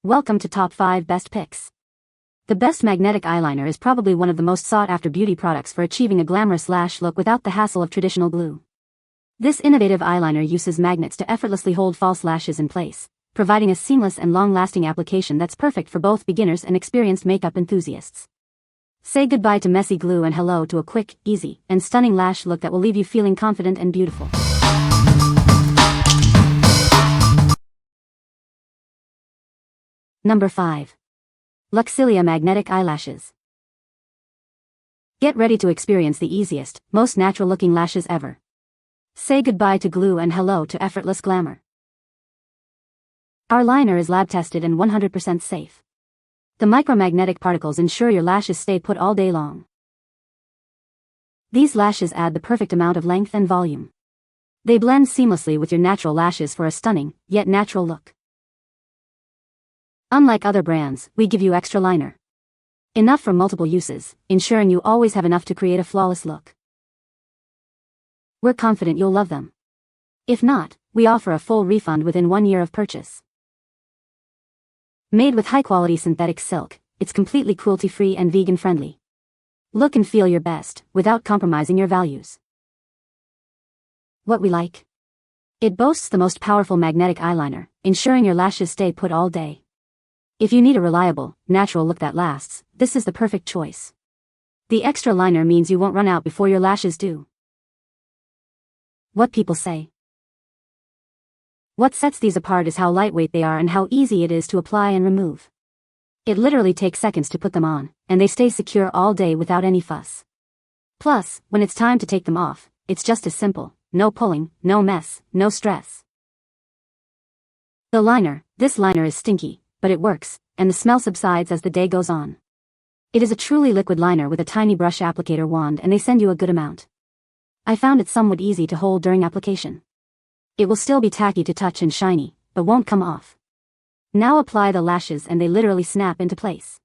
Welcome to Top 5 Best Picks. The best magnetic eyeliner is probably one of the most sought-after beauty products for achieving a glamorous lash look without the hassle of traditional glue. This innovative eyeliner uses magnets to effortlessly hold false lashes in place, providing a seamless and long-lasting application that's perfect for both beginners and experienced makeup enthusiasts. Say goodbye to messy glue and hello to a quick, easy, and stunning lash look that will leave you feeling confident and beautiful. Number 5. Luxillia Magnetic Eyelashes. Get ready to experience the easiest, most natural-looking lashes ever. Say goodbye to glue and hello to effortless glamour. Our liner is lab-tested and 100% safe. The micromagnetic particles ensure your lashes stay put all day long. These lashes add the perfect amount of length and volume. They blend seamlessly with your natural lashes for a stunning, yet natural look. Unlike other brands, we give you extra liner. Enough for multiple uses, ensuring you always have enough to create a flawless look. We're confident you'll love them. If not, we offer a full refund within 1 year of purchase. Made with high-quality synthetic silk, it's completely cruelty-free and vegan-friendly. Look and feel your best, without compromising your values. What we like? It boasts the most powerful magnetic eyeliner, ensuring your lashes stay put all day. If you need a reliable, natural look that lasts, this is the perfect choice. The extra liner means you won't run out before your lashes do. What people say. What sets these apart is how lightweight they are and how easy it is to apply and remove. It literally takes seconds to put them on, and they stay secure all day without any fuss. Plus, when it's time to take them off, it's just as simple. No pulling, no mess, no stress. The liner. This liner is stinky, but it works, and the smell subsides as the day goes on. It is a truly liquid liner with a tiny brush applicator wand, and they send you a good amount. I found it somewhat easy to hold during application. It will still be tacky to touch and shiny, but won't come off. Now apply the lashes and they literally snap into place.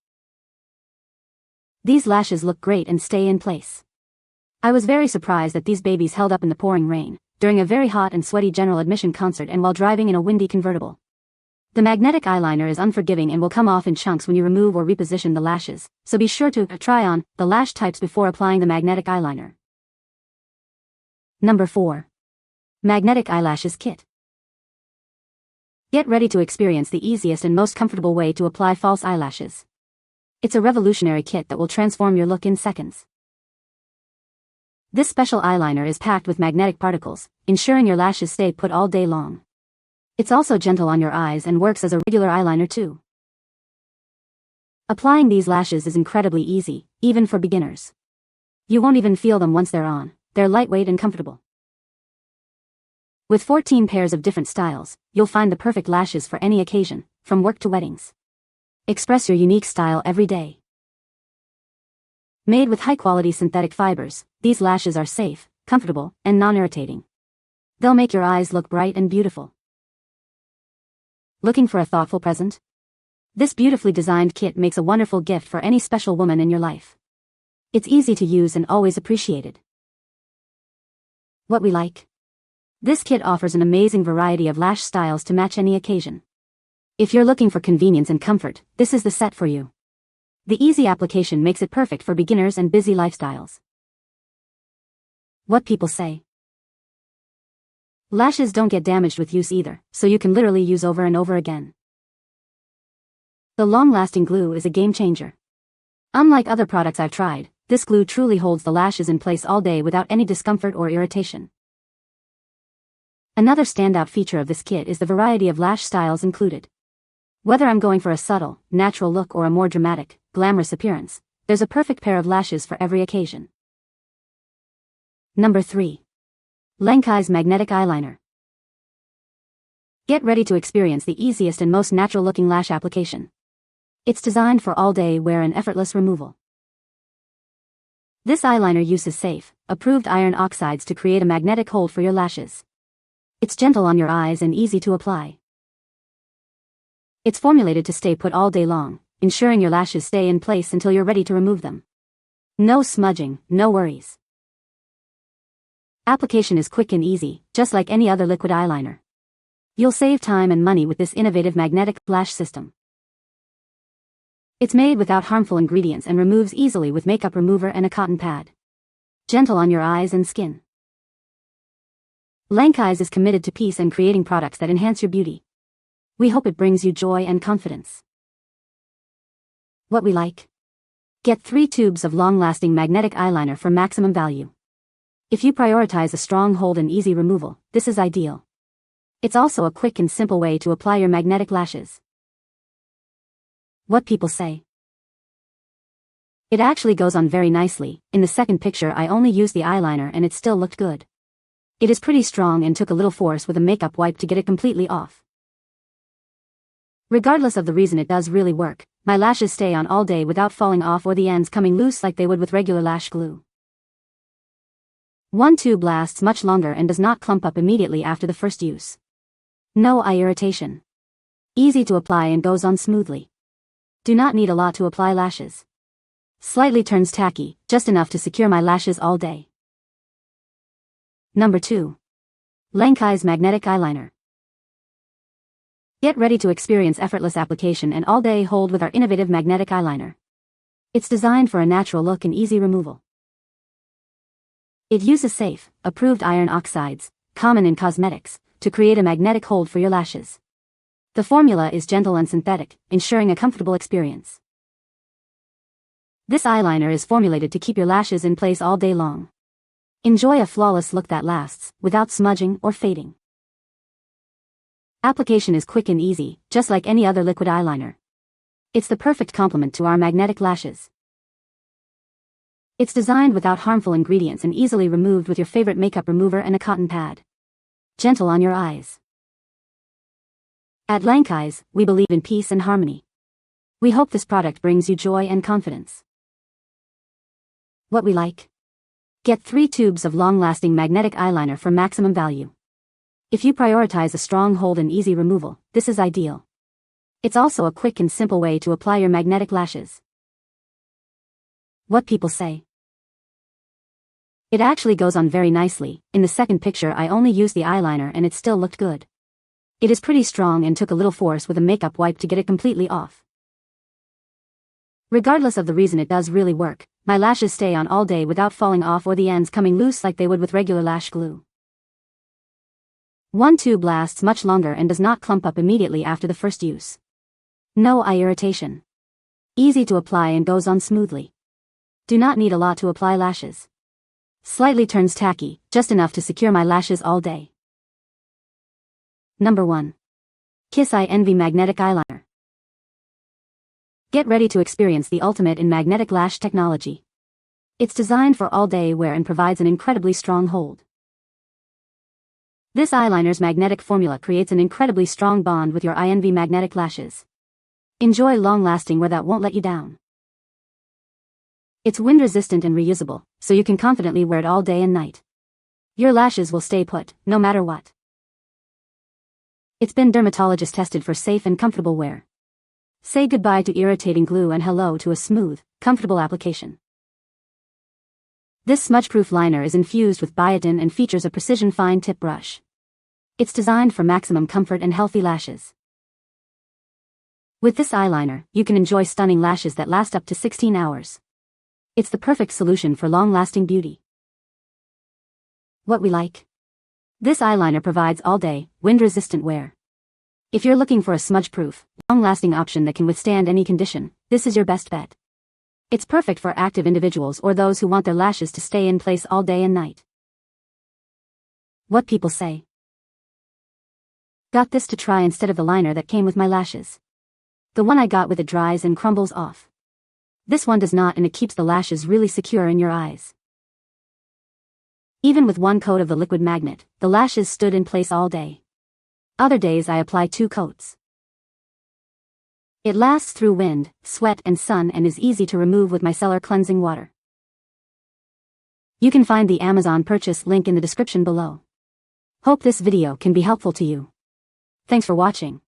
These lashes look great and stay in place. I was very surprised that these babies held up in the pouring rain, during a very hot and sweaty general admission concert, and while driving in a windy convertible. The magnetic eyeliner is unforgiving and will come off in chunks when you remove or reposition the lashes, so be sure to try on the lash types before applying the magnetic eyeliner. Number 4. Magnetic Eyelashes Kit. Get ready to experience the easiest and most comfortable way to apply false eyelashes. It's a revolutionary kit that will transform your look in seconds. This special eyeliner is packed with magnetic particles, ensuring your lashes stay put all day long. It's also gentle on your eyes and works as a regular eyeliner too. Applying these lashes is incredibly easy, even for beginners. You won't even feel them once they're on. They're lightweight and comfortable. With 14 pairs of different styles, you'll find the perfect lashes for any occasion, from work to weddings. Express your unique style every day. Made with high-quality synthetic fibers, these lashes are safe, comfortable, and non-irritating. They'll make your eyes look bright and beautiful. Looking for a thoughtful present? This beautifully designed kit makes a wonderful gift for any special woman in your life. It's easy to use and always appreciated. What we like? This kit offers an amazing variety of lash styles to match any occasion. If you're looking for convenience and comfort, this is the set for you. The easy application makes it perfect for beginners and busy lifestyles. What people say. Lashes don't get damaged with use either, so you can literally use over and over again. The long-lasting glue is a game changer. Unlike other products I've tried, this glue truly holds the lashes in place all day without any discomfort or irritation. Another standout feature of this kit is the variety of lash styles included. Whether I'm going for a subtle, natural look or a more dramatic, glamorous appearance, there's a perfect pair of lashes for every occasion. Number 3. LANKIZ Magnetic Eyeliner. Get ready to experience the easiest and most natural-looking lash application. It's designed for all-day wear and effortless removal. This eyeliner uses safe, approved iron oxides to create a magnetic hold for your lashes. It's gentle on your eyes and easy to apply. It's formulated to stay put all day long, ensuring your lashes stay in place until you're ready to remove them. No smudging, no worries. Application is quick and easy, just like any other liquid eyeliner. You'll save time and money with this innovative magnetic lash system. It's made without harmful ingredients and removes easily with makeup remover and a cotton pad. Gentle on your eyes and skin. LANKIZ is committed to peace and creating products that enhance your beauty. We hope it brings you joy and confidence. What we like. Get 3 tubes of long-lasting magnetic eyeliner for maximum value. If you prioritize a strong hold and easy removal, this is ideal. It's also a quick and simple way to apply your magnetic lashes. What people say. It actually goes on very nicely. In the second picture I only used the eyeliner and it still looked good. It is pretty strong and took a little force with a makeup wipe to get it completely off. Regardless of the reason, it does really work. My lashes stay on all day without falling off or the ends coming loose like they would with regular lash glue. One tube lasts much longer and does not clump up immediately after the first use. No eye irritation. Easy to apply and goes on smoothly. Do not need a lot to apply lashes. Slightly turns tacky, just enough to secure my lashes all day. Number 2. LANKIZ Magnetic Eyeliner. Get ready to experience effortless application and all-day hold with our innovative magnetic eyeliner. It's designed for a natural look and easy removal. It uses safe, approved iron oxides, common in cosmetics, to create a magnetic hold for your lashes. The formula is gentle and synthetic, ensuring a comfortable experience. This eyeliner is formulated to keep your lashes in place all day long. Enjoy a flawless look that lasts, without smudging or fading. Application is quick and easy, just like any other liquid eyeliner. It's the perfect complement to our magnetic lashes. It's designed without harmful ingredients and easily removed with your favorite makeup remover and a cotton pad. Gentle on your eyes. At LANKIZ, we believe in peace and harmony. We hope this product brings you joy and confidence. What we like. Get 3 tubes of long-lasting magnetic eyeliner for maximum value. If you prioritize a strong hold and easy removal, this is ideal. It's also a quick and simple way to apply your magnetic lashes. What people say. It actually goes on very nicely. In the second picture I only used the eyeliner and it still looked good. It is pretty strong and took a little force with a makeup wipe to get it completely off. Regardless of the reason, it does really work. My lashes stay on all day without falling off or the ends coming loose like they would with regular lash glue. One tube lasts much longer and does not clump up immediately after the first use. No eye irritation. Easy to apply and goes on smoothly. Do not need a lot to apply lashes. Slightly turns tacky, just enough to secure my lashes all day. Number 1. Kiss I Envy Magnetic Eyeliner. Get ready to experience the ultimate in magnetic lash technology. It's designed for all-day wear and provides an incredibly strong hold. This eyeliner's magnetic formula creates an incredibly strong bond with your I Envy magnetic lashes. Enjoy long-lasting wear that won't let you down. It's wind-resistant and reusable, so you can confidently wear it all day and night. Your lashes will stay put, no matter what. It's been dermatologist tested for safe and comfortable wear. Say goodbye to irritating glue and hello to a smooth, comfortable application. This smudge-proof liner is infused with biotin and features a precision fine tip brush. It's designed for maximum comfort and healthy lashes. With this eyeliner, you can enjoy stunning lashes that last up to 16 hours. It's the perfect solution for long-lasting beauty. What we like. This eyeliner provides all-day, wind-resistant wear. If you're looking for a smudge-proof, long-lasting option that can withstand any condition, this is your best bet. It's perfect for active individuals or those who want their lashes to stay in place all day and night. What people say. Got this to try instead of the liner that came with my lashes. The one I got with it dries and crumbles off. This one does not, and it keeps the lashes really secure in your eyes. Even with one coat of the liquid magnet, the lashes stood in place all day. Other days I apply 2 coats. It lasts through wind, sweat and sun and is easy to remove with micellar cleansing water. You can find the Amazon purchase link in the description below. Hope this video can be helpful to you. Thanks for watching.